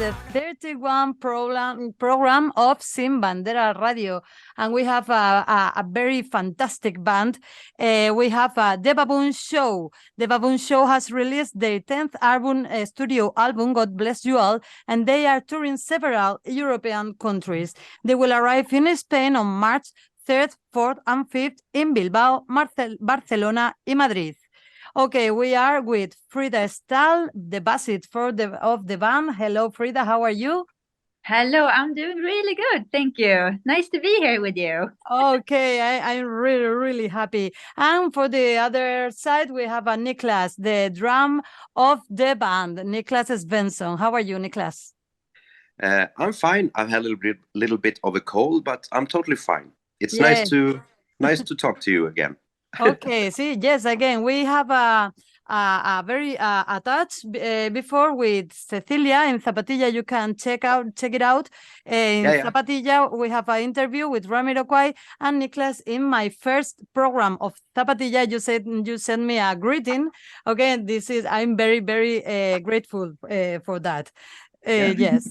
the 31 program of Sin Bandera Radio. And we have a very fantastic band. We have The Baboon Show. The Baboon Show has released their 10th album, studio album, God Bless You All, and they are touring several European countries. They will arrive in Spain on March 3rd, 4th, and 5th in Bilbao, Barcelona, and Madrid. Okay, we are with Frida Stahl, the bassist of the band. Hello, Frida, how are you? Hello, I'm doing really good. Thank you. Nice to be here with you. Okay, I'm really, really happy. And for the other side, we have Niclass, the drum of the band, Niclass Svensson. How are you, Niclass? I'm fine. I've had a little bit of a cold, but I'm totally fine. It's nice to talk to you again. Okay, see, yes, again, we have a very touch before with Cecilia in Zapatilla. You can check it out. In Zapatilla, we have an interview with Ramiro Kwai and Niclass. In my first program of Zapatilla, you sent me a greeting. Okay, I'm very, very grateful for that. Yes.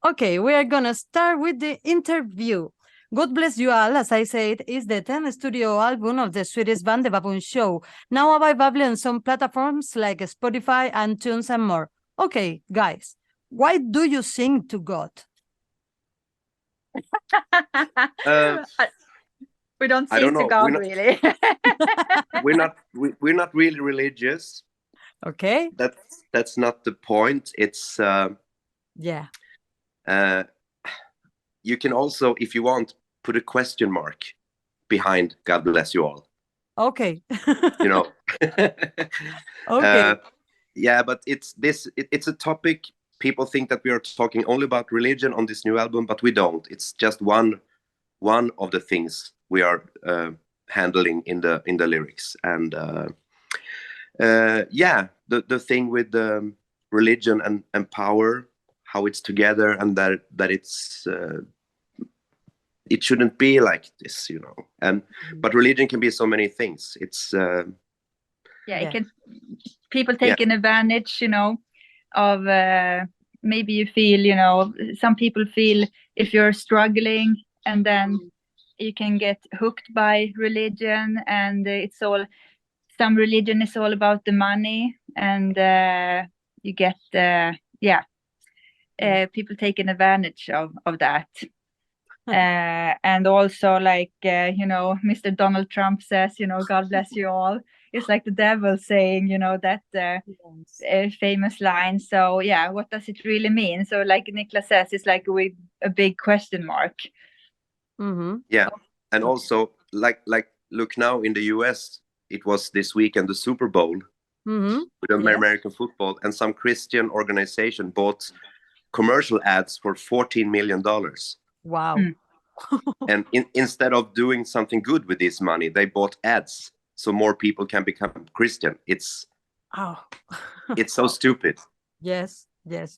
Okay, we are gonna start with the interview. God Bless You All, as I said, is the 10th studio album of the Swedish band The Baboon Show, now available on some platforms like Spotify, iTunes, and more. Okay, guys, why do you sing to God? We don't sing to God, really. We're not really religious. Okay. That's not the point. It's you can also, if you want, put a question mark behind God Bless You All. Okay. You know. Okay. But it's a topic. People think that we are talking only about religion on this new album, but we don't. It's just one of the things we are handling in the lyrics. And the thing with the religion and power, how it's together, and that it's it shouldn't be like this, you know. And but religion can be so many things. It's it can people taking advantage, you know, of maybe you feel, you know, some people feel if you're struggling, and then you can get hooked by religion, and some religion is all about the money, and you get people taking advantage of that. And also, like, you know, Mr. Donald Trump says, you know, God bless you all. It's like the devil saying, you know, that famous line. So, yeah, what does it really mean? So, like Niclass says, it's like with a big question mark. Mm-hmm. Yeah. And also, like, look now in the US, it was this weekend, the Super Bowl with American football, and some Christian organization bought commercial ads for $14 million. Wow. And instead of doing something good with this money, they bought ads so more people can become Christian. It's so stupid. Yes,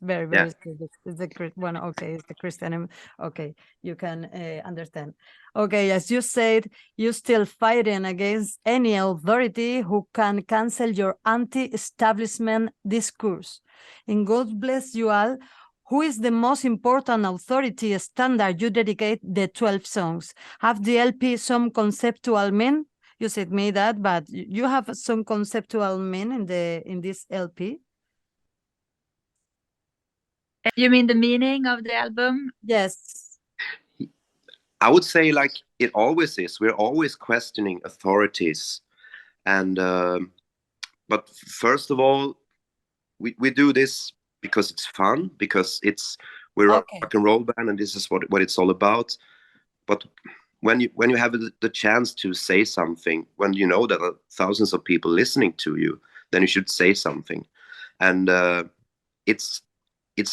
very, very stupid. It's the one. Okay, it's the Christian. Okay, you can understand. Okay, as you said, you're still fighting against any authority who can cancel your anti-establishment discourse. In God Bless You All, who is the most important authority standard you dedicate the 12 songs? Have the LP some conceptual meaning? You said me that, but you have some conceptual meaning in this LP? You mean the meaning of the album? Yes. I would say, like it always is. We're always questioning authorities. And but first of all, we do this because it's fun, because we're a rock and roll band, and this is what it's all about. But when you have the chance to say something, when you know that there are thousands of people listening to you, then you should say something. And it's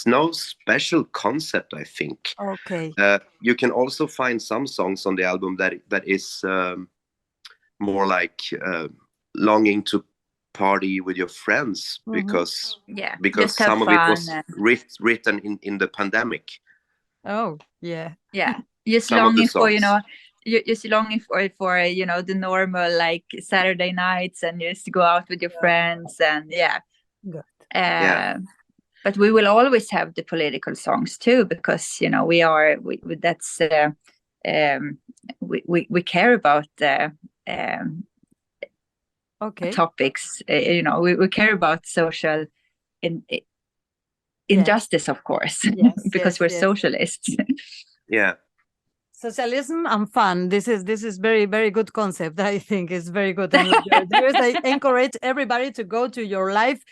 no special concept, I think. Okay. You can also find some songs on the album that is more like longing to party with your friends, because some of it was written in the pandemic. Oh, yeah. Just longing for, you know, just longing for you know, the normal, like, Saturday nights, and just go out with your friends, and Good. But we will always have the political songs too, because that's we care about topics. We care about social injustice, of course, because we're socialists. Yeah. Socialism and fun. This is very, very good concept. I think it's very good. And I encourage everybody to go to your live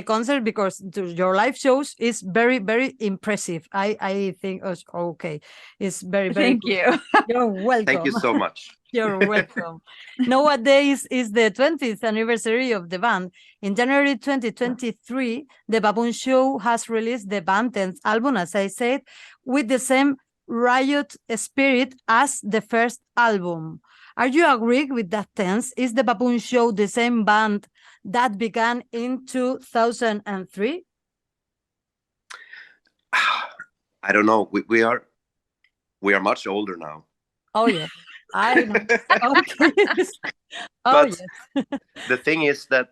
concert, because your live shows is very, very impressive. I think okay. It's very, very Thank you. You're welcome. Thank you so much. You're welcome. Nowadays is the 20th anniversary of the band. In January 2023, the Baboon Show has released the band's 10th album, as I said, with the same riot spirit as the first album. Are you agree with that tense? Is the Baboon Show the same band that began in 2003? I don't know. We are much older now. Oh yeah, I know. Okay. But the thing is that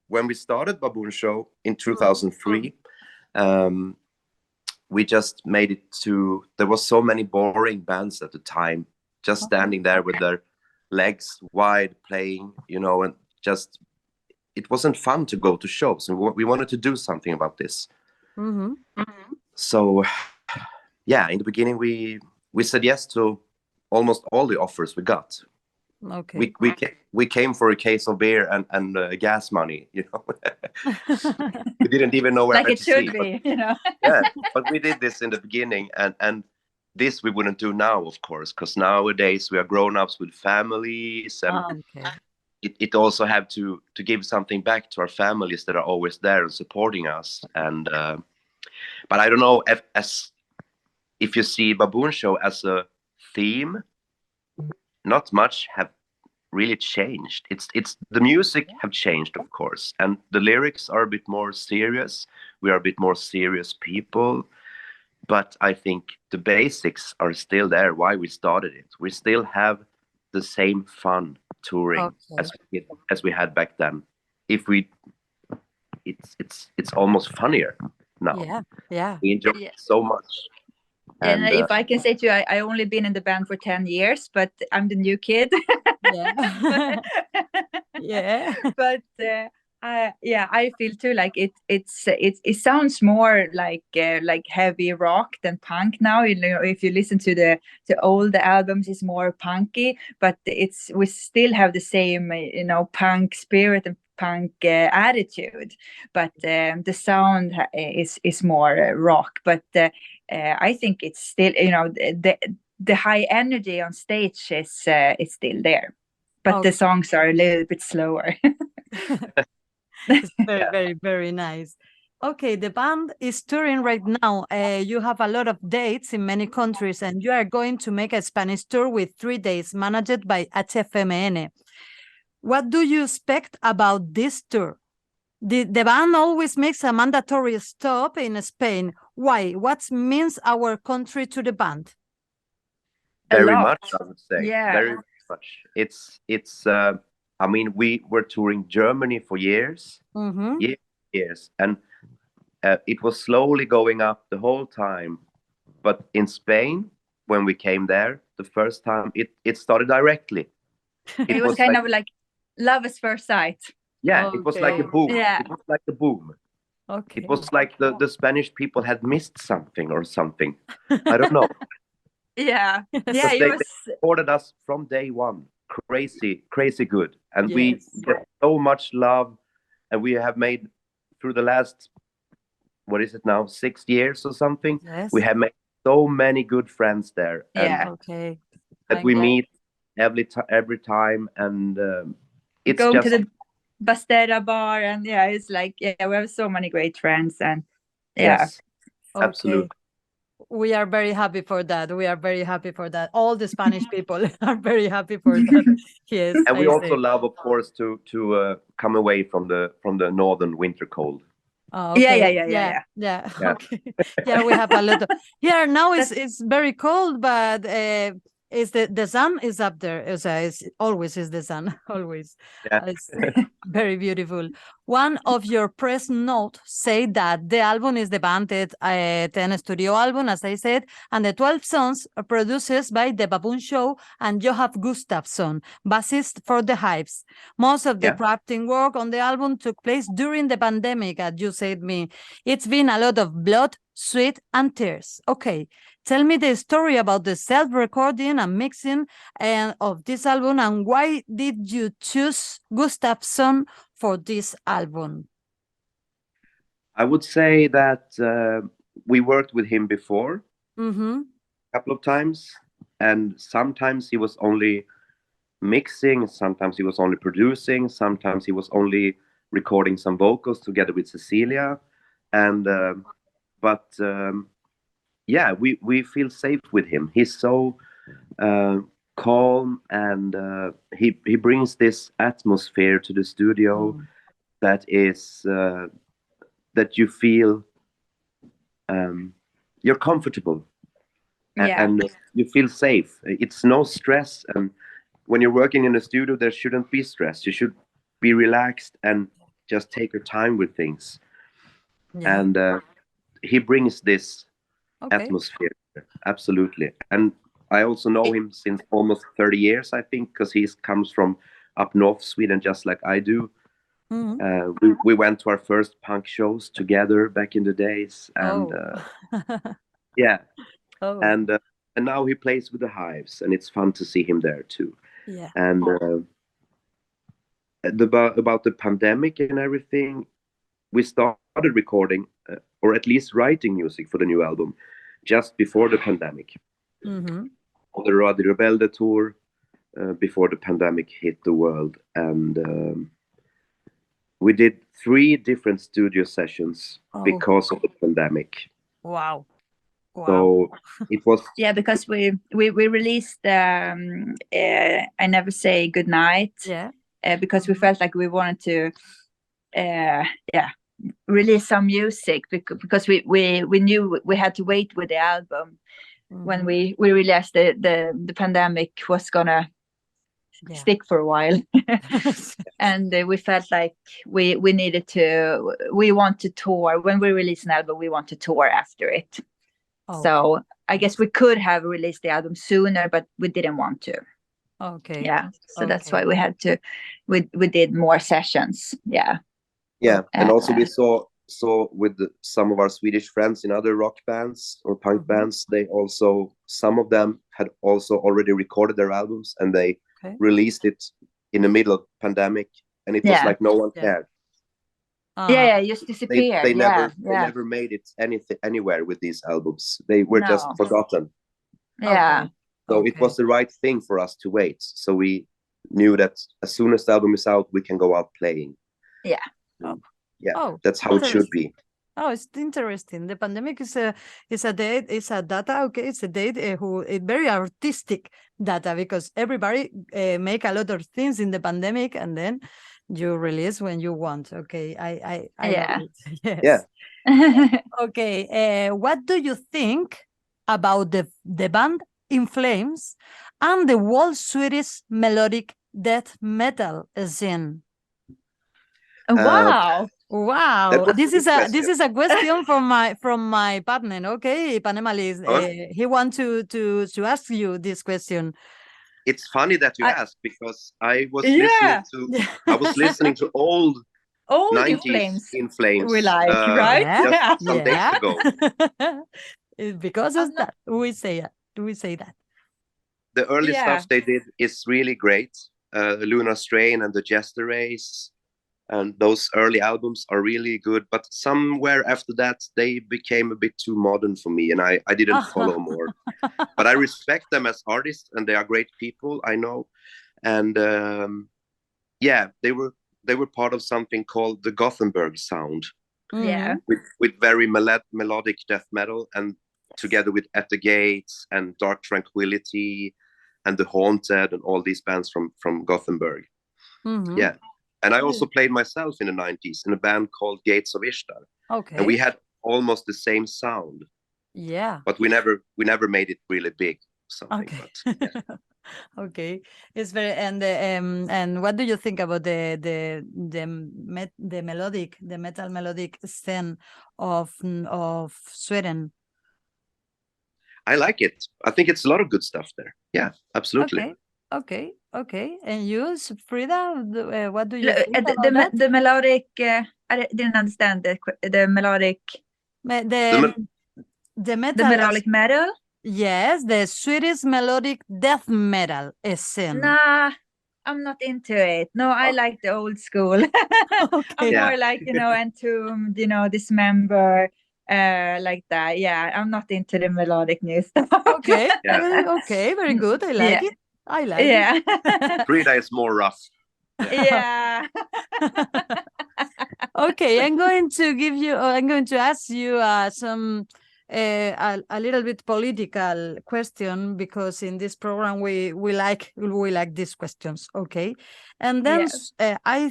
when we started Baboon Show in 2003, we just made it to, there was so many boring bands at the time, just standing there with their legs wide playing, and just, it wasn't fun to go to shows, and we wanted to do something about this. So yeah, in the beginning we said yes to almost all the offers we got. Okay. We came for a case of beer and gas money, We didn't even know where like it should be, Yeah, but we did this in the beginning, and this we wouldn't do now, of course, because nowadays we are grown-ups with families, and it also have to give something back to our families that are always there and supporting us. And but I don't know if you see Baboon Show as a theme, not much have really changed. It's the music have changed, of course, and the lyrics are a bit more serious. We are a bit more serious people, but I think the basics are still there. Why we started it, we still have the same fun touring as we had back then. It's almost funnier now. Yeah. We enjoy it so much. And if I can say to you, I only been in the band for 10 years, but I'm the new kid. Yeah. But I feel too like it sounds more like heavy rock than punk now. If you listen to the old albums, it's more punky, but we still have the same punk spirit and punk attitude, but the sound is more rock. But I think it's still the high energy on stage is still there, but the songs are a little bit slower. It's very, very, very nice. Okay, the band is touring right now. You have a lot of dates in many countries, and you are going to make a Spanish tour with 3 days, managed by HFMN. What do you expect about this tour? The band always makes a mandatory stop in Spain. Why? What means our country to the band? Very much, I would say. Yeah. Very much. It's I mean, we were touring Germany for years, years, and it was slowly going up the whole time. But in Spain, when we came there the first time, it started directly. It was kind of like love at first sight. Yeah, it was like a boom. Yeah. It was like a boom. Okay. It was like the Spanish people had missed something or something. I don't know. Yeah. They supported us from day one. Crazy good. And we get so much love. And we have made, through the last, what is it now, 6 years or something? Yes. We have made so many good friends there. Yeah. Okay. That we meet every time. And it's going just... to the Bastera bar, and it's like we have so many great friends, and yes, absolutely. We are very happy for that. We are very happy for that. All the Spanish people are very happy for that. Yes, and we also love, of course, to come away from the northern winter cold. Oh, okay. Yeah. Okay. Yeah, we have a lot of here now. It's very cold, but is the sun is up there. It's always is the sun, always. Yeah. It's very beautiful. One of your press note say that the album is the banded 10 studio album, as I said, and the 12 songs are produced by The Baboon Show and Johan Gustafsson, bassist for The Hives. Most of the crafting work on the album took place during the pandemic, as you said me. It's been a lot of blood, sweat, and tears. Okay, tell me the story about the self-recording and mixing of this album, and why did you choose Gustafsson for this album? I would say that we worked with him before a couple of times, and sometimes he was only mixing, sometimes he was only producing, sometimes he was only recording some vocals together with Cecilia, and we feel safe with him. He's so calm, and he brings this atmosphere to the studio that is that you feel you're comfortable and you feel safe. It's no stress, and when you're working in a studio, there shouldn't be stress. You should be relaxed and just take your time with things. And he brings this atmosphere, absolutely. And I also know him since almost 30 years, I think, because he comes from up north Sweden, just like I do. We went to our first punk shows together back in the days, and and now he plays with the Hives, and it's fun to see him there too. And about the pandemic and everything, we started recording or at least writing music for the new album just before the pandemic. On the Radio Rebelde tour, before the pandemic hit the world, and we did 3 different studio sessions because of the pandemic. Wow. So it was because we released I Never Say Goodnight, because we felt like we wanted to release some music, because we knew we had to wait with the album when we realized the pandemic was gonna stick for a while. And we felt like we want to tour. When we release an album, we want to tour after it. So I guess we could have released the album sooner, but we didn't want to. So that's why we had to we did more sessions. And also we saw with some of our Swedish friends in other rock bands or punk bands, some of them had also already recorded their albums, and they released it in the middle of pandemic, and it was like no one cared. Just disappeared. They never made it anywhere with these albums. They were just forgotten. So it was the right thing for us to wait. So we knew that as soon as the album is out, we can go out playing. That's how it should be. It's interesting. The pandemic is a date. It's a data. It's a date it's very artistic data, because everybody make a lot of things in the pandemic, and then you release when you want. I love it. Yes. What do you think about the band In Flames and the world Swedish melodic death metal scene? Wow. This is a question from my partner. Ipanema Liz. He wants to ask you this question. It's funny that you asked, because I was listening to old 90s In Flames. We like, right? Just some days ago. Because of that, we say that. The early stuff they did is really great. Lunar Strain and the Jester Race, and those early albums are really good. But somewhere after that, they became a bit too modern for me, and I didn't follow more. But I respect them as artists, and they are great people, I know. And they were part of something called the Gothenburg sound. With very melodic death metal, and together with At the Gates and Dark Tranquility and The Haunted and all these bands from Gothenburg. And I also played myself in the 90s in a band called Gates of Ishtar. And we had almost the same sound. But we never made it really big. something. Okay. But, yeah. Okay, it's very and what do you think about the metal melodic scene of Sweden? I like it. I think it's a lot of good stuff there. Yeah, absolutely. Okay. And you, Frida, what do you think about that? The melodic? I didn't understand the melodic. The melodic metal. Yes, the Swedish melodic death metal scene. Nah, I'm not into it. No, I like the old school. I'm more like, Entombed, Dismember, like that. Yeah, I'm not into the melodic new stuff. Okay, okay, very good. I like it. I like it. Frida is more rough. Yeah. Okay, I'm going to ask you some a little bit political question, because in this program we like these questions. Okay, and then I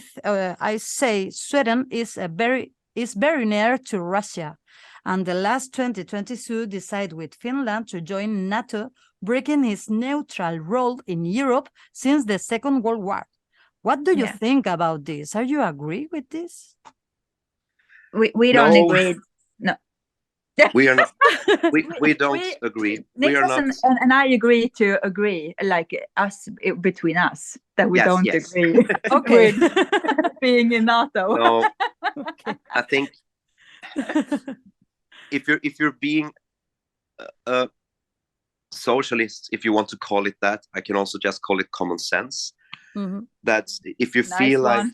say Sweden is very near to Russia, and the last 2022 decided with Finland to join NATO, breaking its neutral role in Europe since the Second World War. What do you think about this? Are you agree with this? We don't agree. No. We are not. We don't agree. We are not. And I agree to agree, like us between us, that we don't agree. Okay. Being in NATO. No. Okay. I think if you're being a socialist, if you want to call it that, I can also just call it common sense. Mm-hmm. That if you feel like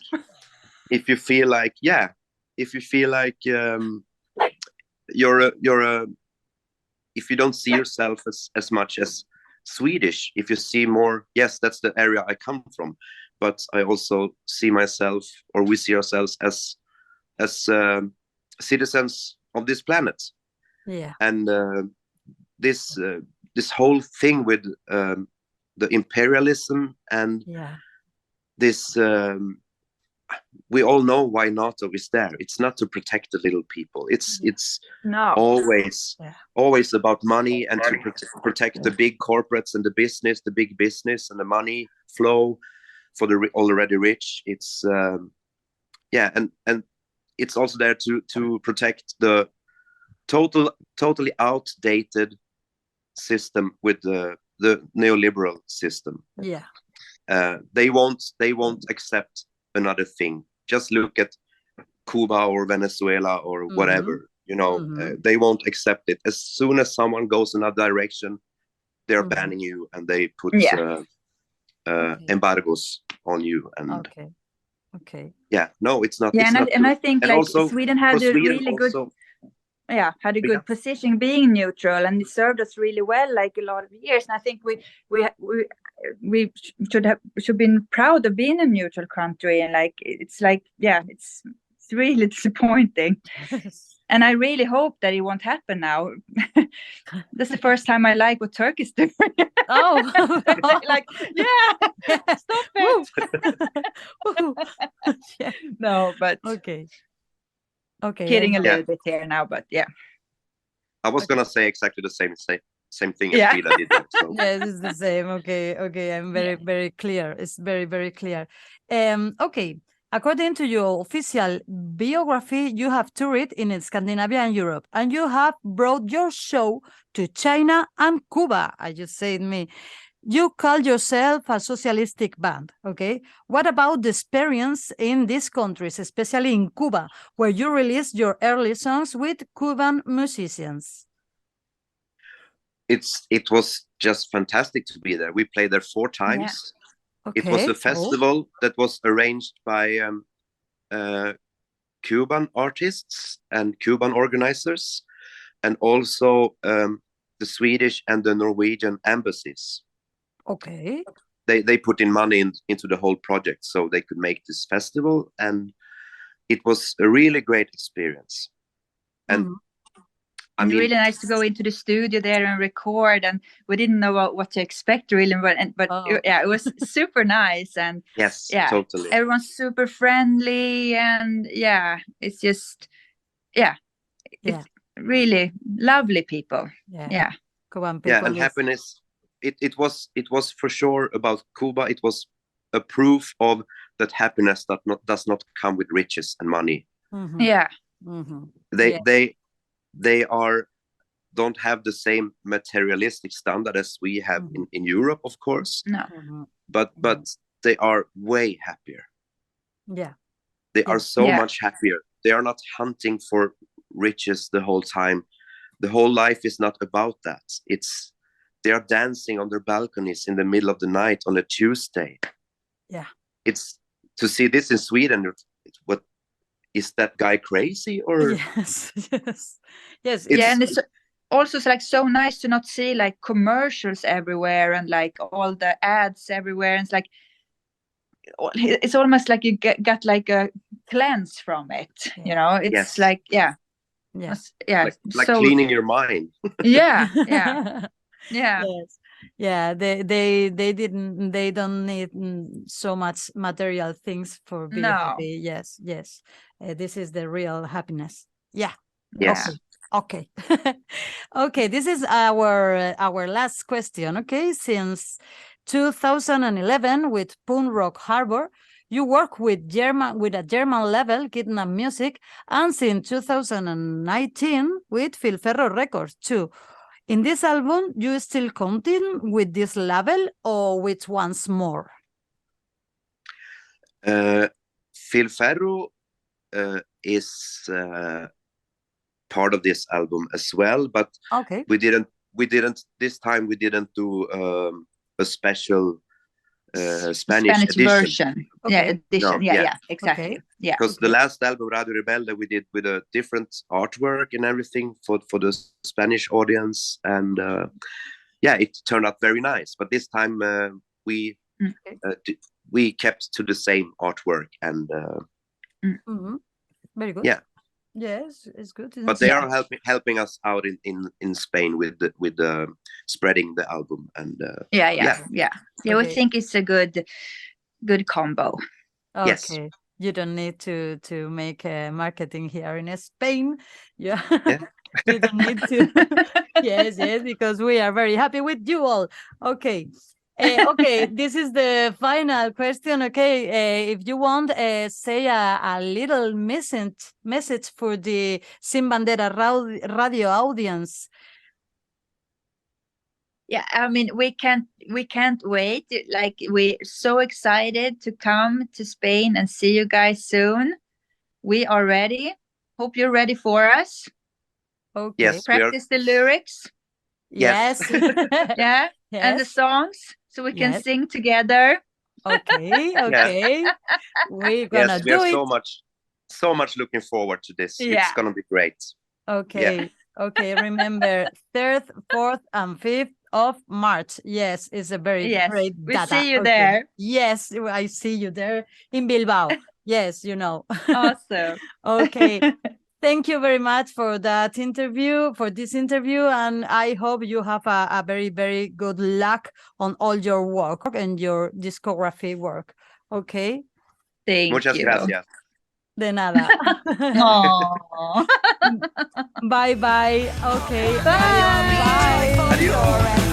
if you don't see yourself as much as Swedish, if you see more, yes, that's the area I come from, but I also see myself, or we see ourselves as citizens of this planet. Yeah. And this whole thing with the imperialism and this, we all know why NATO is there. It's not to protect the little people. It's always about money and to protect the big corporates and the big business and the money flow for the already rich. It's and it's also there to protect the totally outdated system with the neoliberal system. Yeah. They won't accept another thing. Just look at Cuba or Venezuela or whatever, they won't accept it. As soon as someone goes in that direction, they're banning you, and they put embargoes on you. And no, it's not. Yeah, it's and I think and like also, Sweden had a really good had a good position being neutral, and it served us really well, like a lot of years. And I think we should be proud of being a neutral country. And it's really disappointing. And I really hope that it won't happen now. That's the first time I like what Turkey's doing. Oh, stop it. No, but okay. Kidding a little bit here now, but I was gonna say exactly the same thing as Frida did. So. Yes, it's the same. Okay, I'm very clear. It's very clear. Okay. According to your official biography, you have toured in Scandinavia and Europe, and you have brought your show to China and Cuba. I just said me. You call yourself a socialistic band, okay? What about the experience in these countries, especially in Cuba, where you released your early songs with Cuban musicians? It was just fantastic to be there. We played there 4 times. Yeah. Okay. It was a festival that was arranged by Cuban artists and Cuban organizers, and also the Swedish and the Norwegian embassies. Okay. They put in money into the whole project so they could make this festival, and it was a really great experience. And I mean, really nice to go into the studio there and record, and we didn't know what to expect really, but it was super nice. And yes, totally. Everyone's super friendly, and it's just it's really lovely people. Cuban people. And happiness it was for sure about Cuba. It was a proof of that happiness does not come with riches and money. Mhm. Yeah. Mhm. They don't have the same materialistic standard as we have in Europe, of course. No. Mhm. But they are way happier. Yeah. They Yeah. are so much happier. They are not hunting for riches the whole time. The whole life is not about that. They are dancing on their balconies in the middle of the night on a Tuesday. Yeah. It's to see this in Sweden. What is that guy crazy or? Yes. Yes. Yeah, and it's also like so nice to not see like commercials everywhere and like all the ads everywhere. And it's like it's almost like you got like a cleanse from it. Yeah. You know, it's like like so cleaning your mind. yeah. Yes. Yeah, they don't need so much material things for being happy. Yes. This is the real happiness. Yeah. Yes. Okay. Okay, this is our last question. Okay, since 2011 with Punk Rock Harbor, you work with a German level guitar music, and since 2019 with Filferro Records too. In this album, you still continue with this level or with once more? Filferro is part of this album as well, but we didn't this time we didn't do a special Spanish edition. version. Okay. Edition. No, Yeah, exactly. Okay. Yeah. Because the last album, Radio Rebelde, we did with a different artwork and everything for the Spanish audience, and it turned out very nice. But this time we kept to the same artwork and very good. Yeah. Yes, it's good. But they are helping us out in Spain with spreading the album and We think it's a good combo. Okay. Yes. You don't need to make marketing here in Spain. Yeah. You don't need to. Yes, because we are very happy with you all. Okay. Okay, this is the final question. Okay, if you want, say a little message for the Sin Bandera Radio audience. Yeah, I mean, we can't wait. Like, we're so excited to come to Spain and see you guys soon. We are ready. Hope you're ready for us. Okay. Yes, practice the lyrics. Yes. Yeah. Yes. And the songs, so we can sing together. Okay. We're gonna do it. We are so much looking forward to this. Yeah. It's gonna be great. Okay. Okay. Remember, 3rd, 4th, and 5th of March. Yes, it's a very great we data. see you there. Yes, I see you there in Bilbao. Yes, you know. Awesome. Okay. Thank you very much for this interview, and I hope you have a very, very good luck on all your work and your discography work. Okay? Thank Muchas you. gracias. De nada. Bye-bye. Okay. Bye. Adiós.